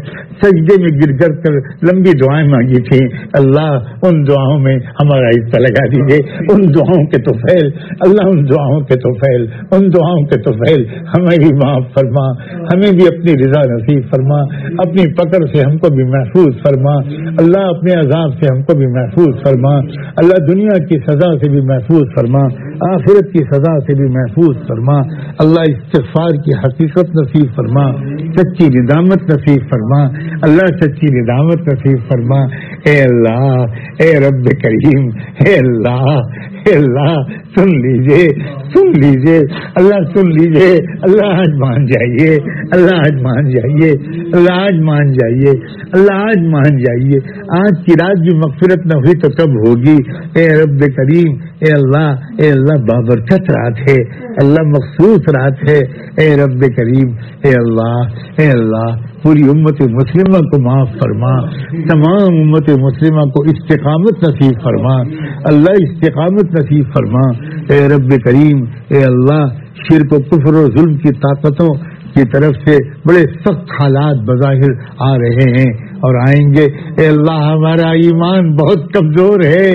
سجدے میں گر گر کر لمبی دعائیں مانگی تھیں، اللہ ان دعاؤں میں ہمارا حصہ لگا دیجیے، ان دعاؤں کے طفیل، اللہ ان دعاؤں کے طفیل، ان دعاؤں کے طفیل ہمیں بھی معاف فرما، ہمیں بھی اپنی رضا نصیب فرما، اپنی پکڑ سے ہم کو بھی محفوظ فرما، اللہ اپنے عذاب سے ہم کو بھی محفوظ فرما، اللہ دنیا کی سزا سے بھی محفوظ فرما، آخرت کی سزا سے بھی محفوظ فرما، اللہ استغفار کی حقیقت نصیب فرما، سچی ندامت نصیب فرما، اللہ سچی ندامت نصیب فرما، اے اللہ، اے رب کریم، اے اللہ، اے اللہ سن لیجئے، سن لیجئے، اللہ سن لیجئے، اللہ آج مان جائیے، اللہ آج مان جائیے، اللہ آج مان جائیے، اللہ آج مان جائیے، آج کی رات بھی مغفرت نہ ہوئی تو کب ہوگی؟ اے رب کریم، اے اللہ بابرکت رات ہے، اللہ مخصوص رات ہے، اے رب کریم، اے اللہ پوری امت مسلمہ کو معاف فرما، تمام امت مسلمہ کو استقامت نصیب فرما، اللہ استقامت نصیب فرما، اے رب کریم، اے اللہ شرک و کفر و ظلم کی طاقتوں کی طرف سے بڑے سخت حالات بظاہر آ رہے ہیں اور آئیں گے، اے اللہ ہمارا ایمان بہت کمزور ہے،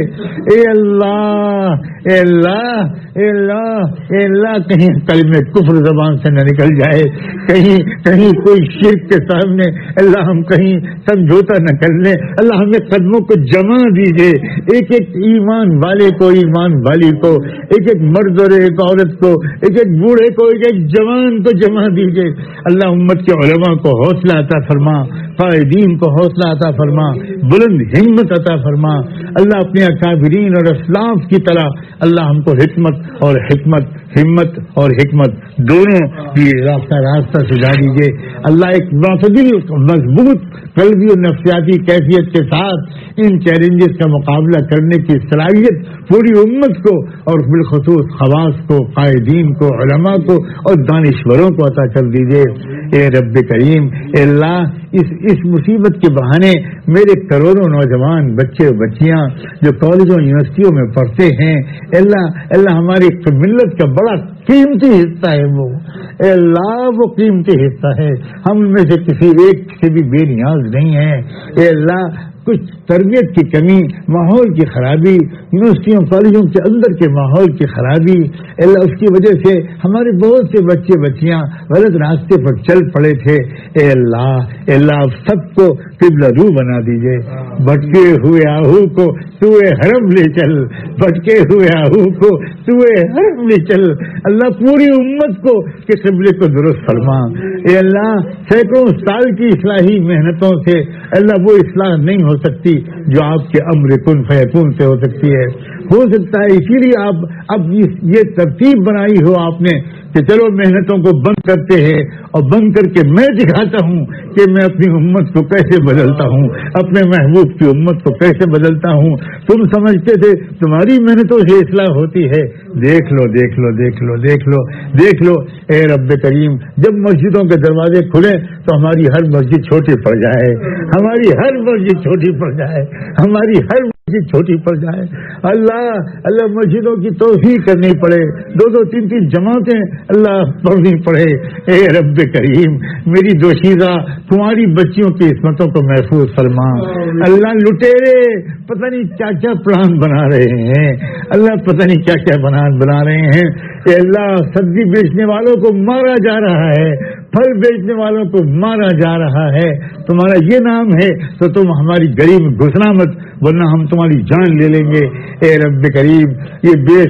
اے اللہ، اے اللہ، اے اللہ کہیں کلمہ کفر زبان سے نہ نکل جائے، کہیں کوئی شرک کے سامنے اللہ ہم کہیں سمجھوتا نہ کر لیں. اللہ ہمیں قدموں کو جما دیجئے، ایک ایک ایمان والے کو، ایمان والی کو، ایک ایک مرد اور ایک عورت کو، ایک ایک بوڑھے کو، ایک ایک جوان کو جمع دیجئے. اللہ امت کے علماء کو حوصلہ عطا فرما، قائدین کو حوصلہ عطا فرما، بلند ہمت عطا فرما. اللہ اپنے اکابرین اور اسلاف کی طرح اللہ ہم کو حکمت اور حکمت، ہمت اور حکمت دونوں کی راستہ سجا دیجیے. اللہ ایک معتدل مضبوط قلبی اور نفسیاتی کیفیت کے ساتھ ان چیلنجز کا مقابلہ کرنے کی صلاحیت پوری امت کو اور بالخصوص خواص کو، قائدین کو، علماء کو اور دانشوروں کو عطا کر دیجیے. اے رب کریم، اے اللہ اس مصیبت کے بہانے میرے کروڑوں نوجوان بچے اور بچیاں جو کالجوں یونیورسٹیوں میں پڑھتے ہیں، اللہ ہماری ملت کا بڑا قیمتی حصہ ہے وہ. اے اللہ وہ قیمتی حصہ ہے، ہم ان میں سے کسی ایک سے بھی بے نیاز نہیں ہیں. اے اللہ کچھ تربیت کی کمی، ماحول کی خرابی، یونیورسٹیوں کالجوں کے اندر کے ماحول کی خرابی، اللہ اس کی وجہ سے ہمارے بہت سے بچے بچیاں غلط راستے پر چل پڑے تھے. اے اللہ آپ سب کو قبلہ رو بنا دیجئے. بھٹکے ہوئے آہو کو سوئے حرم لے چل، بھٹکے ہوئے آہو کو سوئے حرم لے چل. اللہ پوری امت کو کہ قبلے کو درست فرما. اے اللہ سینکڑوں سال کی اصلاحی محنتوں سے اللہ وہ اصلاح نہیں ہو سکتی جو آپ کے امر کن فیکون سے ہو سکتی ہے. ہو سکتا ہے اسی لیے آپ اب یہ ترتیب بنائی ہو آپ نے کہ چلو محنتوں کو بند کرتے ہیں اور بند کر کے میں دکھاتا ہوں کہ میں اپنی امت کو کیسے بدلتا ہوں، اپنے محبوب کی امت کو کیسے بدلتا ہوں. تم سمجھتے تھے تمہاری محنتوں سے اصلاح ہوتی ہے. دیکھ لو دیکھ لو دیکھ لو دیکھ لو دیکھ لو. اے رب کریم، جب مسجدوں کے دروازے کھلے تو ہماری ہر مسجد چھوٹی پڑ جائے، ہماری ہر مسجد چھوٹی پڑ جائے، ہماری ہر مسجد چھوٹی پڑ جائے. اللہ مسجدوں کی توسیع کرنی پڑے، 2-3 جماعتیں اللہ پڑھنی پڑے. اے رب کریم، میری دوشیزہ تمہاری بچیوں کی عصمتوں کو محفوظ فرما. اللہ لٹیرے پتہ نہیں کیا کیا پلان بنا رہے ہیں، اللہ پتہ نہیں کیا کیا بنا رہے ہیں. اے اللہ سبزی بیچنے والوں کو مارا جا رہا ہے، پھل بیچنے والوں کو مارا جا رہا ہے. تمہارا یہ نام ہے تو تم ہماری گلی میں گھسنا مت، ورنہ ہم تمہاری جان لے لیں گے. اے رب کریم، یہ بے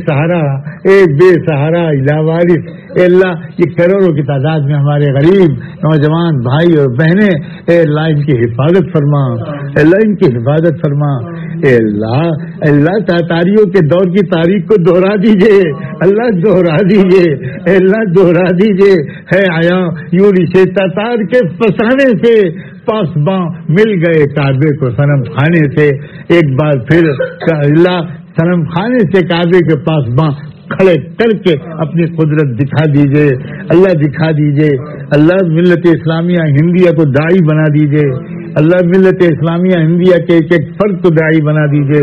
سہارا لاوارث، اے اللہ یہ کروڑوں کی تعداد میں ہمارے غریب نوجوان بھائی اور بہنیں، اے اللہ ان کی حفاظت فرما، اے اللہ ان کی حفاظت فرما. اے اللہ تاتاریوں کے دور کی تاریخ کو دوہرا دیجئے، اللہ دوہرا دیجئے، اے اللہ دوہرا دیجئے. ہے آیا یوری سے تاتار کے فسانے سے پاسباں مل گئے کعبے کو صنم خانے سے. ایک بار پھر اللہ صنم خانے سے کعبے کے پاسباں کھڑے کر کے اپنی قدرت دکھا دیجئے، اللہ دکھا دیجئے. اللہ ملت اسلامیہ ہندیہ کو داعی بنا دیجئے، اللہ ملت اسلامیہ ہندیہ کے ایک ایک فرد کو داعی بنا دیجئے.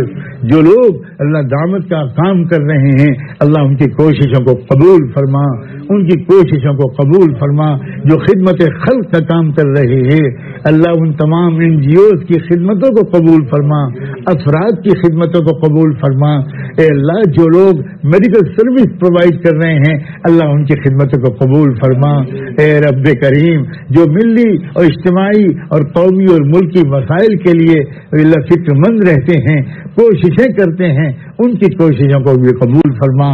جو لوگ اللہ دعوت کا کام کر رہے ہیں اللہ ان کی کوششوں کو قبول فرما، ان کی کوششوں کو قبول فرما. جو خدمت خلق کا کام کر رہے ہیں اللہ ان تمام NGOs کی خدمتوں کو قبول فرما، افراد کی خدمتوں کو قبول فرما. اے اللہ جو لوگ میڈیکل سروس پرووائڈ کر رہے ہیں اللہ ان کی خدمتوں کو قبول فرما. اے رب کریم، جو ملی اور اجتماعی اور قومی اور ملکی مسائل کے لیے اللہ فکر مند رہتے ہیں، کوششیں کرتے ہیں، ان کی کوششوں کو بھی قبول فرما.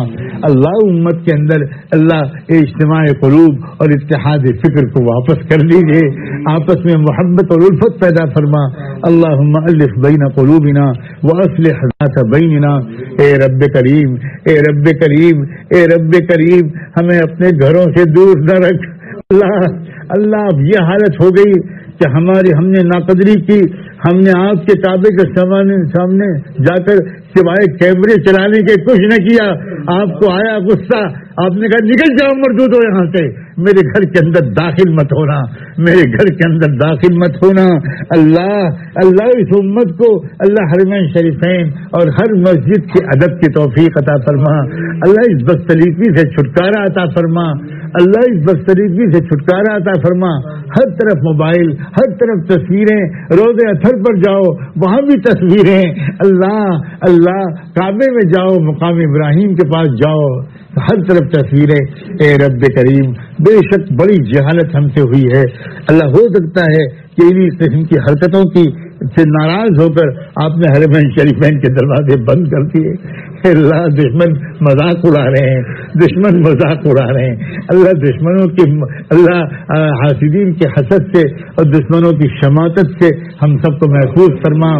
اللہ امت کے اندر اللہ اجتماع قلوب اور اتحاد فکر کو واپس کر لیجیے، آپس میں محبت اور الفت پیدا فرما. اللہم الف بین قلوبنا واصلح ذات بیننا. اے رب کریم، اے رب کریم، اے رب کریم، ہمیں اپنے گھروں سے دور نہ رکھ. اللہ اب یہ حالت ہو گئی کہ ہم نے ناقدری کی، ہم نے آپ کے کعبے کے سامنے جا کر سوائے کیمرے چلانے کے کچھ نہ کیا. آپ کو آیا غصہ، آپ نے کہا نکل جاؤ مردودو یہاں سے، میرے گھر کے اندر داخل مت ہونا، میرے گھر کے اندر داخل مت ہونا. اللہ اس امت کو اللہ حرمین شریفین اور ہر مسجد کی ادب کی توفیق عطا فرما. اللہ اس بدسلیقی سے چھٹکارا عطا فرما، اللہ اس بدسلیقی سے چھٹکارا عطا فرما. ہر طرف موبائل، ہر طرف تصویریں، روضے اطہر پر جاؤ وہاں بھی تصویریں. اللہ کعبے میں جاؤ، مقام ابراہیم کے پاس جاؤ، ہر طرف تصویریں. اے رب کریم بے شک بڑی جہالت ہم سے ہوئی ہے اللہ. ہو سکتا ہے کہ انہیں قسم کی حرکتوں کی سے ناراض ہو کر آپ نے حرمین شریفین کے دروازے بند کر دیے. اللہ دشمن مذاق اڑا رہے ہیں, دشمن مذاق اڑا رہے ہیں. اللہ دشمنوں کی اللہ حاسدین کے حسد سے اور دشمنوں کی شماتت سے ہم سب کو محفوظ فرما.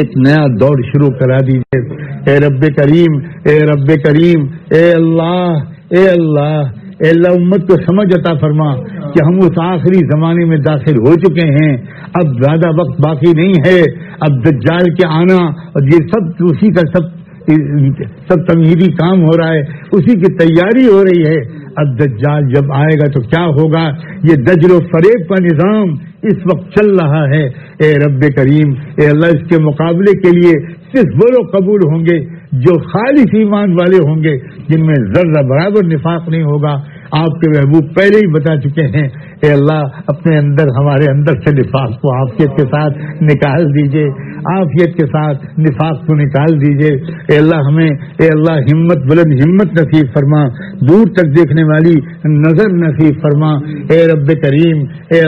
ایک نیا دور شروع کرا دیجیے. اے رب کریم, اے رب کریم, اے اللہ, اے اللہ, اے اللہ امت کو سمجھ عطا فرما کہ ہم اس آخری زمانے میں داخل ہو چکے ہیں. اب زیادہ وقت باقی نہیں ہے. اب دجال کے آنا اور یہ سب اسی کا سب تمہیدی کام ہو رہا ہے, اسی کی تیاری ہو رہی ہے. اب دجال جب آئے گا تو کیا ہوگا؟ یہ دجل و فریب کا نظام اس وقت چل رہا ہے. اے رب کریم, اے اللہ, اس کے مقابلے کے لیے صرف وہ لوگ قبول ہوں گے جو خالص ایمان والے ہوں گے, جن میں ذرہ برابر نفاق نہیں ہوگا. آپ کے محبوب پہلے ہی بتا چکے ہیں. اے اللہ اپنے اندر, ہمارے اندر سے نفاق کو عافیت کے ساتھ نکال دیجئے, عافیت کے ساتھ نفاق کو نکال دیجئے. اے اللہ ہمیں, اے اللہ ہمت, بلند ہمت نصیب فرما, دور تک دیکھنے والی نظر نصیب فرما. اے رب کریم, اے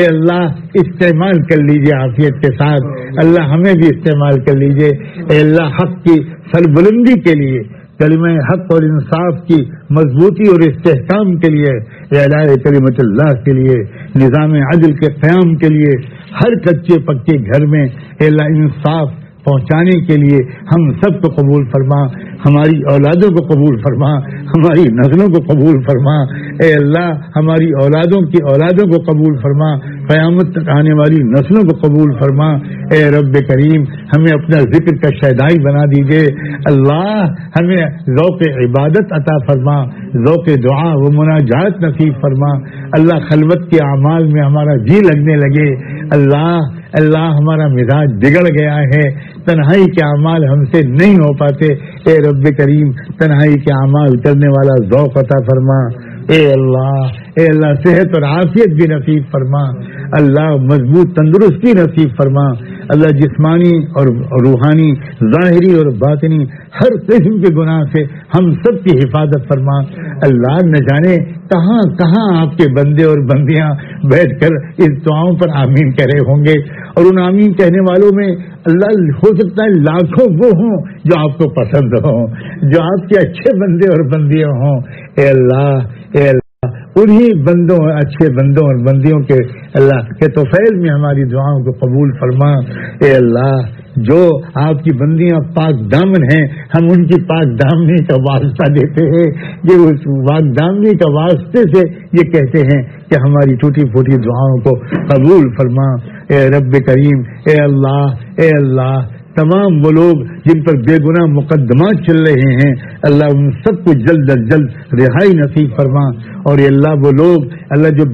اللہ استعمال کر لیجئے عافیت کے ساتھ. اللہ ہمیں بھی استعمال کر لیجئے. اے اللہ حق کی سربلندی کے لیے, کلمہ حق اور انصاف کی مضبوطی اور استحکام کے لیے, اعلاء کلمت اللہ کے لیے, نظام عدل کے قیام کے لیے, ہر کچے پکے گھر میں اے اللہ انصاف پہنچانے کے لیے ہم سب کو قبول فرما. ہماری اولادوں کو قبول فرما, ہماری نسلوں کو قبول فرما. اے اللہ ہماری اولادوں کی اولادوں کو قبول فرما, قیامت تک آنے والی نسلوں کو قبول فرما. اے رب کریم ہمیں اپنا ذکر کا شہدائی بنا دیجئے. اللہ ہمیں ذوق عبادت عطا فرما, ذوق دعا و مناجات نصیب فرما. اللہ خلوت کے اعمال میں ہمارا جی لگنے لگے. اللہ ہمارا مزاج بگڑ گیا ہے, تنہائی کے اعمال ہم سے نہیں ہو پاتے. اے رب کریم تنہائی کے اعمال کرنے والا ذوق عطا فرما. اے اللہ صحت اور عافیت بھی نصیب فرما. اللہ مضبوط تندرستی نصیب فرما. اللہ جسمانی اور روحانی, ظاہری اور باطنی ہر قسم کے گناہ سے ہم سب کی حفاظت فرما. اللہ نہ جانے کہاں کہاں آپ کے بندے اور بندیاں بیٹھ کر اس دعاؤں پر آمین کہہ رہے ہوں گے, اور ان آمین کہنے والوں میں اللہ ہو سکتا ہے لاکھوں وہ ہوں جو آپ کو پسند ہوں, جو آپ کے اچھے بندے اور بندیاں ہوں. اے اللہ انہی بندوں, اچھے بندوں اور بندیوں کے اللہ کے توفیل میں ہماری دعاؤں کو قبول فرما. اے اللہ جو آپ کی بندیاں پاک دامن ہیں, ہم ان کی پاک دامنی کا واسطہ دیتے ہیں. یہ اس پاک دامنی کا واسطے سے یہ کہتے ہیں کہ ہماری ٹوٹی پھوٹی دعاؤں کو قبول فرما. اے رب کریم, اے اللہ تمام وہ لوگ جن پر بے گناہ مقدمات چل رہے ہیں, اللہ ان سب کو جلد از جلد رہائی نصیب فرما. اور اللہ وہ لوگ اللہ جو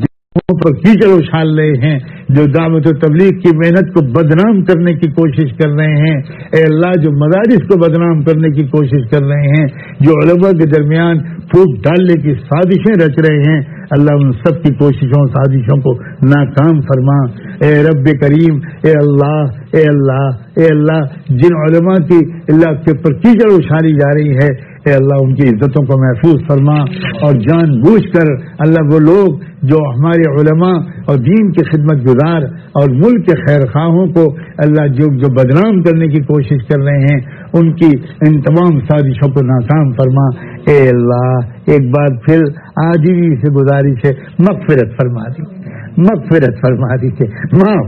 پر کیچڑ اچھال رہے ہیں, جو دعوت و تبلیغ کی محنت کو بدنام کرنے کی کوشش کر رہے ہیں, اے اللہ جو مدارس کو بدنام کرنے کی کوشش کر رہے ہیں, جو علماء کے درمیان پھوٹ ڈالنے کی سازشیں رچ رہے ہیں, اللہ ان سب کی کوششوں سازشوں کو ناکام فرما. اے رب کریم, اے اللہ جن علماء کی اللہ کے پر کیچڑ اچھالی جا رہی ہے, اے اللہ ان کی عزتوں کو محفوظ فرما. اور جان بوجھ کر اللہ وہ لوگ جو ہمارے علماء اور دین کے خدمت گزار اور ملک کے خیر خواہوں کو اللہ جو بدنام کرنے کی کوشش کر رہے ہیں, ان کی ان تمام سازشوں کو ناکام فرما. اے اللہ ایک بار پھر عاجزی سے گزارش ہے, مغفرت فرما دیجیے, مغفرت فرما دیجیے, معاف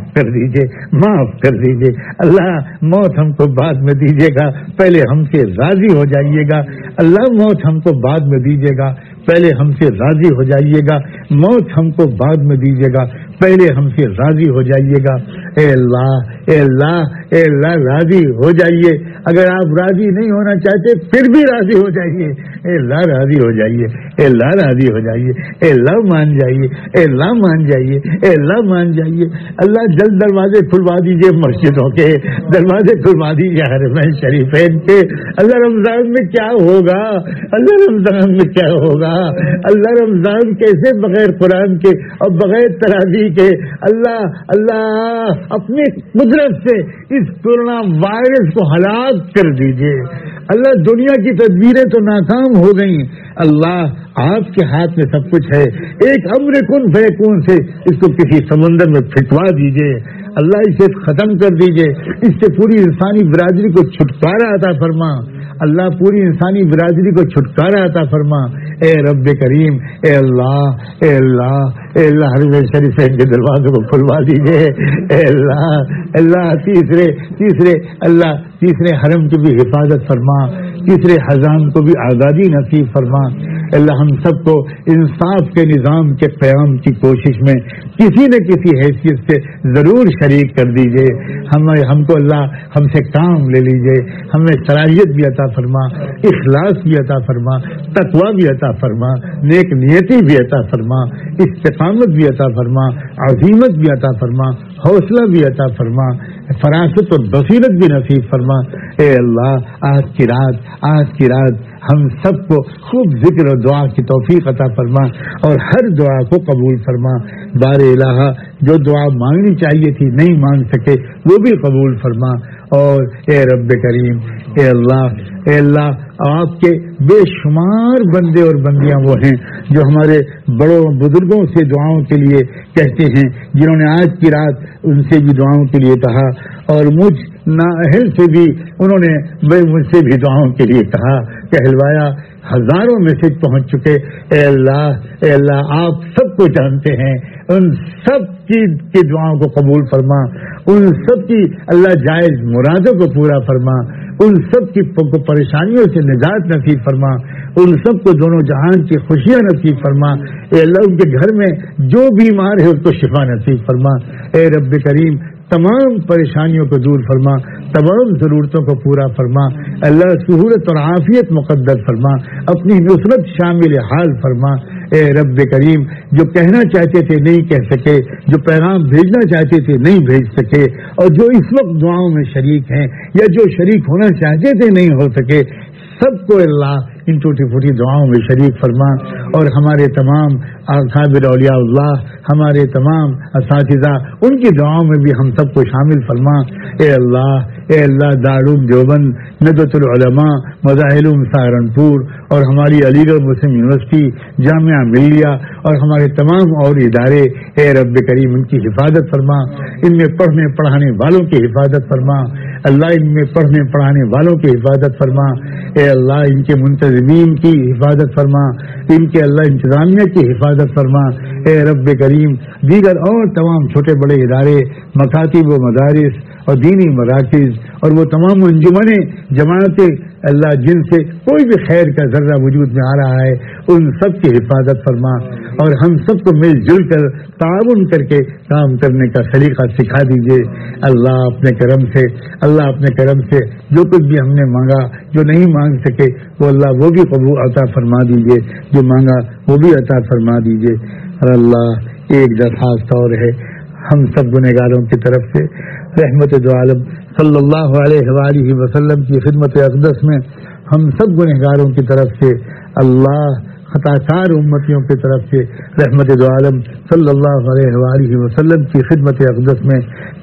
کر دیجیے. اللہ موت ہم کو بعد میں دیجیے گا, پہلے ہم سے راضی ہو جائیے گا. اللہ موت ہم کو بعد میں دیجیے گا, پہلے ہم سے راضی ہو جائیے گا. موت ہم کو بعد میں دیجیے گا, پہلے ہم سے راضی ہو جائیے گا. اے اللہ راضی ہو جائیے. اگر آپ راضی نہیں ہونا چاہتے پھر بھی راضی ہو جائیے. اے اللہ راضی ہو جائیے, اے اللہ راضی ہو جائیے, اے اللہ مان جائیے, اے اللہ مان جائیے, اے اللہ مان جائیے. اللہ جلد دروازے کھلوا دیجیے مسجدوں کے, دروازے کھلوا دیجیے حرمین شریفین کے. اللہ رمضان میں کیا ہوگا, اللہ رمضان میں کیا ہوگا, اللہ رمضان کیسے بغیر قرآن کے اور بغیر تراویح شریک ہے. اللہ اللہ اپنی قدرت سے اس کورونا وائرس کو ہلاک کر دیجئے. اللہ دنیا کی تدبیریں تو ناکام ہو گئیں. اللہ آپ کے ہاتھ میں سب کچھ ہے. ایک امر کن فیکون سے اس کو کسی سمندر میں پھٹوا دیجئے. اللہ اسے ختم کر دیجئے. اس سے پوری انسانی برادری کو چھٹکارا عطا فرما. اللہ پوری انسانی برادری کو چھٹکارا عطا فرما. اے رب کریم، اے اللہ اے اللہ اے اللہ، حرم شریف کے دروازوں کو کھلوا دیجئے. اے اللہ اللہ تیسرے حرم کی بھی حفاظت فرما، تیسرے خزان کو بھی آزادی نصیب فرما. اللہ ہم سب کو انصاف کے نظام کے قیام کی کوشش میں کسی نہ کسی حیثیت سے ضرور شریک کر دیجئے. ہم کو اللہ ہم سے کام لے لیجئے. ہمیں صلاحیت بھی عطا فرما، اخلاص بھی عطا فرما، تقوی بھی عطا فرما، نیک نیتی بھی عطا فرما، استقامت بھی عطا فرما، عزیمت بھی عطا فرما، حوصلہ بھی عطا فرما، فراست اور بصیرت بھی نصیب فرما. اے اللہ آج کی رات ہم سب کو خوب ذکر اور دعا کی توفیق عطا فرما اور ہر دعا کو قبول فرما. بار الہ جو دعا مانگنی چاہیے تھی نہیں مانگ سکے وہ بھی قبول فرما. اور اے رب کریم، اے اللہ آپ کے بے شمار بندے اور بندیاں وہ ہیں جو ہمارے بڑوں بزرگوں سے دعاؤں کے لیے کہتے ہیں، جنہوں نے آج کی رات ان سے بھی دعاؤں کے لیے کہا اور مجھ نااہل سے بھی انہوں نے مجھ سے بھی دعاؤں کے لیے کہا، کہلوایا. ہزاروں میسج پہنچ چکے. اے اللہ آپ سب کو جانتے ہیں. ان سب کی دعاؤں کو قبول فرما، ان سب کی اللہ جائز مرادوں کو پورا فرما، ان سب کی پریشانیوں سے نجات نصیب فرما، ان سب کو دونوں جہان کی خوشیاں نصیب فرما. اے اللہ ان کے گھر میں جو بیمار ہے اس کو شفا نصیب فرما. اے رب کریم تمام پریشانیوں کو دور فرما، تمام ضرورتوں کو پورا فرما. اللہ سہولت اور عافیت مقدر فرما، اپنی نصرت شامل حال فرما. اے رب کریم جو کہنا چاہتے تھے نہیں کہہ سکے، جو پیغام بھیجنا چاہتے تھے نہیں بھیج سکے، اور جو اس وقت دعاؤں میں شریک ہیں یا جو شریک ہونا چاہتے تھے نہیں ہو سکے، سب کو اللہ ان ٹوٹی پھوٹی دعاؤں میں شریک فرما. اور ہمارے تمام اکابر اولیاء اللہ، ہمارے تمام اساتذہ، ان کی دعاؤں میں بھی ہم سب کو شامل فرما. اے اللہ دارالعلوم دیوبند، ندوۃ العلماء، مظاہر سہارنپور اور ہماری علی گڑھ مسلم یونیورسٹی، جامعہ ملیہ اور ہمارے تمام اور ادارے، اے رب کریم ان کی حفاظت فرما. ان میں پڑھنے پڑھانے والوں کی حفاظت فرما. اللہ ان میں پڑھنے پڑھانے والوں کی حفاظت فرما. اے اللہ ان کے منتظمین کی حفاظت فرما، ان کے اللہ انتظامیہ کی حفاظت فرما. اے رب کریم دیگر اور تمام چھوٹے بڑے ادارے، مکاتب و مدارس اور دینی مراکز اور وہ تمام انجمنیں، جماعتیں، اللہ جن سے کوئی بھی خیر کا ذرہ وجود میں آ رہا ہے ان سب کی حفاظت فرما. اور ہم سب کو مل جل کر تعاون کر کے کام کرنے کا سلیقہ سکھا دیجیے. اللہ اپنے کرم سے جو کچھ بھی ہم نے مانگا، جو نہیں مانگ سکے وہ اللہ وہ بھی قبول عطا فرما دیجیے، جو مانگا وہ بھی عطا فرما دیجیے. اور اللہ ایک درخواست اور ہے ہم سب گنہگاروں کی طرف سے، رحمت دو عالم صلی اللہ علیہ وآلہ وسلم کی خدمت اقدس میں ہم سب گنہگاروں کی طرف سے، اللہ خطاکار امتیوں کی طرف سے رحمت دو عالم صلی اللہ علیہ وآلہ وسلم کی خدمت اقدس میں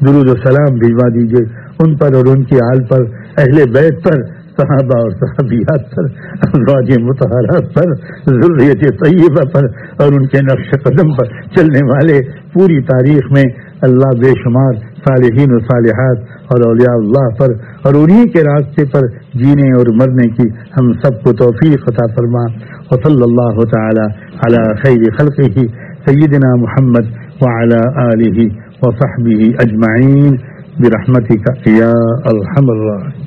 درود و سلام بھجوا دیجیے، ان پر اور ان کی آل پر، اہل بیت پر، صحابہ اور صحابیات پر، ازواج مطہرات پر، ذریت طیبہ پر اور ان کے نقش قدم پر چلنے والے پوری تاریخ میں اللہ بے شمار صالحین و صالحات اور اولیاء اللہ پر اور انہی کے راستے پر جینے اور مرنے کی ہم سب کو توفیق عطا فرما. وصلی اللہ تعالی علی خیر خلقہ سیدنا محمد وعلی آلہ وصحبہ اجمعین برحمتک یا ارحم الراحمین.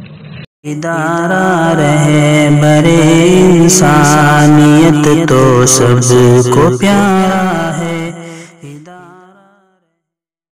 ادارہ رہبر انسانیت تو سب کو پیارا